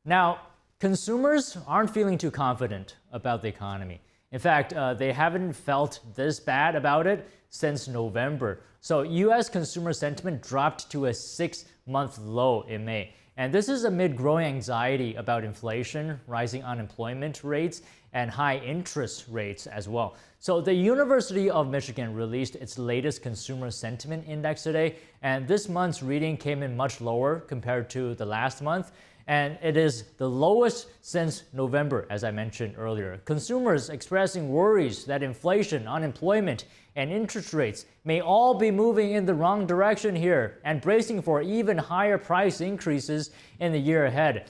Now, consumers aren't feeling too confident about the economy. In fact, they haven't felt this bad about it since November. So U.S. consumer sentiment dropped to a 6-month low in May. And this is amid growing anxiety about inflation, rising unemployment rates, and high interest rates as well. So the University of Michigan released its latest consumer sentiment index today, and this month's reading came in much lower compared to the last month. And it is the lowest since November, as I mentioned earlier. Consumers expressing worries that inflation, unemployment, and interest rates may all be moving in the wrong direction here and bracing for even higher price increases in the year ahead.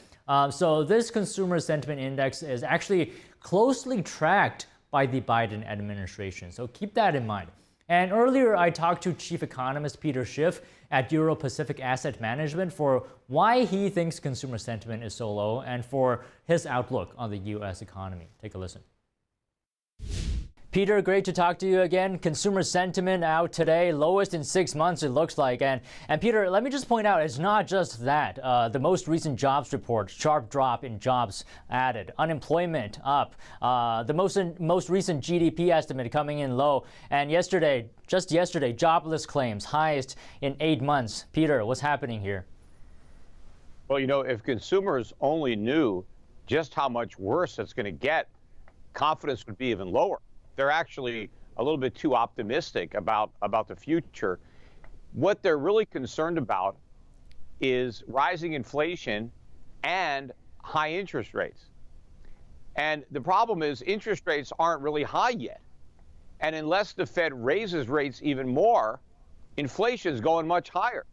So this consumer sentiment index is actually closely tracked by the Biden administration. So keep that in mind. And earlier, I talked to chief economist Peter Schiff at Euro Pacific Asset Management for why he thinks consumer sentiment is so low and for his outlook on the U.S. economy. Take a listen. Peter, great to talk to you again. Consumer sentiment out today, lowest in 6 months it looks like. And Peter, let me just point out, it's not just that. The most recent jobs report, sharp drop in jobs added. Unemployment up. The most recent GDP estimate coming in low. And just yesterday, jobless claims, highest in 8 months. Peter, what's happening here? Well, if consumers only knew just how much worse it's going to get, confidence would be even lower. They're actually a little bit too optimistic about the future. What they're really concerned about is rising inflation and high interest rates. And the problem is interest rates aren't really high yet. And unless the Fed raises rates even more, inflation is going much higher.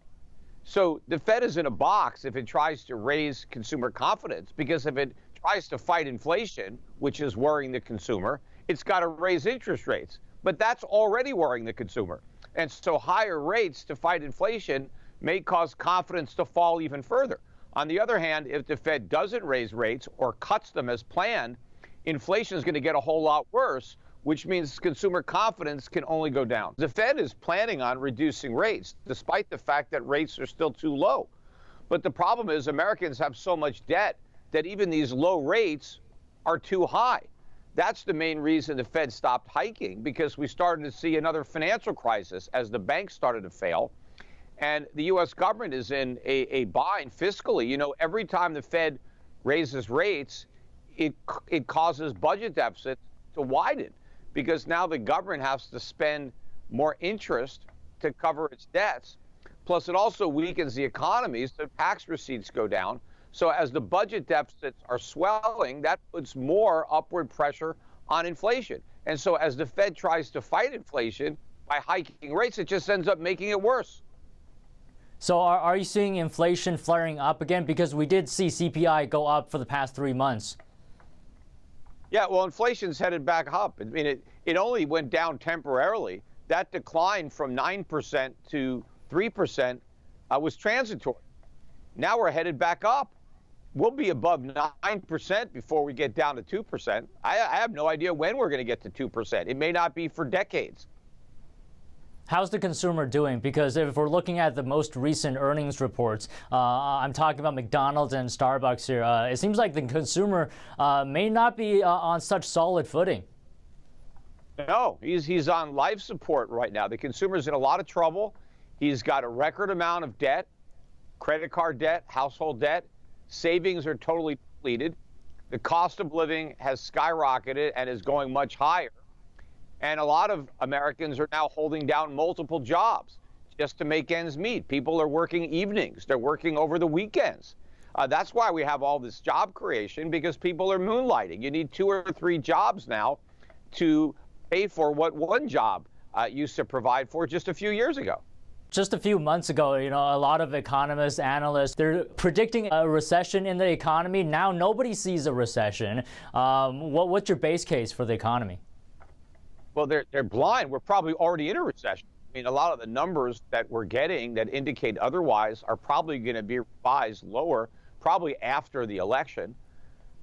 So the Fed is in a box if it tries to raise consumer confidence, because if it tries to fight inflation, which is worrying the consumer, it's got to raise interest rates. But that's already worrying the consumer. And so higher rates to fight inflation may cause confidence to fall even further. On the other hand, if the Fed doesn't raise rates or cuts them as planned, inflation is going to get a whole lot worse, which means consumer confidence can only go down. The Fed is planning on reducing rates, despite the fact that rates are still too low. But the problem is Americans have so much debt that even these low rates are too high. That's the main reason the Fed stopped hiking, because we started to see another financial crisis as the banks started to fail. And the U.S. government is in a bind fiscally. Every time the Fed raises rates, it causes budget deficits to widen, because now the government has to spend more interest to cover its debts. Plus, it also weakens the economy, so tax receipts go down. So as the budget deficits are swelling, that puts more upward pressure on inflation. And so as the Fed tries to fight inflation by hiking rates, it just ends up making it worse. So are you seeing inflation flaring up again? Because we did see CPI go up for the past 3 months. Yeah, well, inflation's headed back up. I mean, it only went down temporarily. That decline from 9% to 3% was transitory. Now we're headed back up. We'll be above 9% before we get down to 2%. I have no idea when we're going to get to 2%. It may not be for decades. How's the consumer doing? Because if we're looking at the most recent earnings reports, I'm talking about McDonald's and Starbucks here, it seems like the consumer may not be on such solid footing. No, he's on life support right now. The consumer's in a lot of trouble. He's got a record amount of debt, credit card debt, household debt. Savings are totally depleted. The cost of living has skyrocketed and is going much higher. And a lot of Americans are now holding down multiple jobs just to make ends meet. People are working evenings. They're working over the weekends. That's why we have all this job creation, because people are moonlighting. You need 2 or 3 jobs now to pay for what one job used to provide for just a few years ago. Just a few months ago, a lot of economists, analysts, they're predicting a recession in the economy. Now nobody sees a recession. What's your base case for the economy? Well, they're blind. We're probably already in a recession. I mean, a lot of the numbers that we're getting that indicate otherwise are probably going to be revised lower, probably after the election.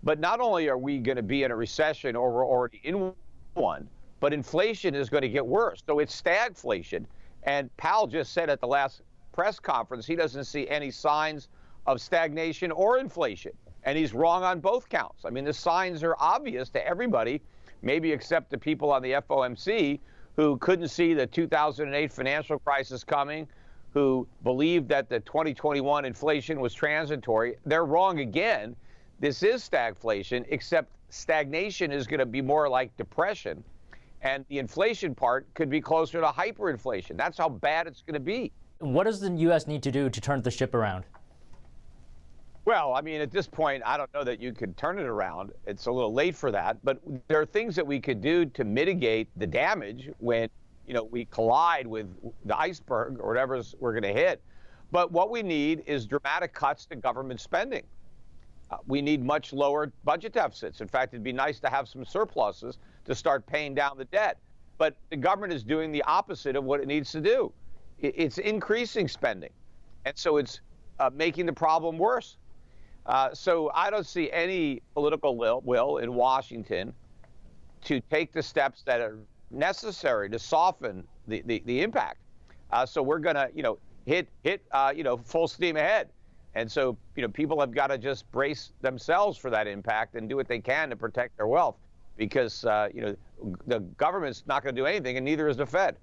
But not only are we going to be in a recession, or we're already in one, but inflation is going to get worse. So it's stagflation. And Powell just said at the last press conference he doesn't see any signs of stagnation or inflation. And he's wrong on both counts. I mean, the signs are obvious to everybody, maybe except the people on the FOMC who couldn't see the 2008 financial crisis coming, who believed that the 2021 inflation was transitory. They're wrong again. This is stagflation, except stagnation is going to be more like depression. And the inflation part could be closer to hyperinflation. That's how bad it's going to be. What does the U.S. need to do to turn the ship around? Well, I mean, at this point, I don't know that you could turn it around. It's a little late for that. But there are things that we could do to mitigate the damage when, we collide with the iceberg or whatever we're going to hit. But what we need is dramatic cuts to government spending. We need much lower budget deficits. In fact, it'd be nice to have some surpluses to start paying down the debt. But the government is doing the opposite of what it needs to do. It's increasing spending. And so it's making the problem worse. So I don't see any political will in Washington to take the steps that are necessary to soften the impact. So we're going to, hit full steam ahead. And so, people have got to just brace themselves for that impact and do what they can to protect their wealth because, the government's not going to do anything and neither is the Fed.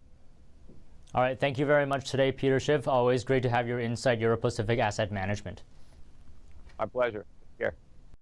All right. Thank you very much today, Peter Schiff. Always great to have your insight, Euro-Pacific Asset Management. My pleasure. Here.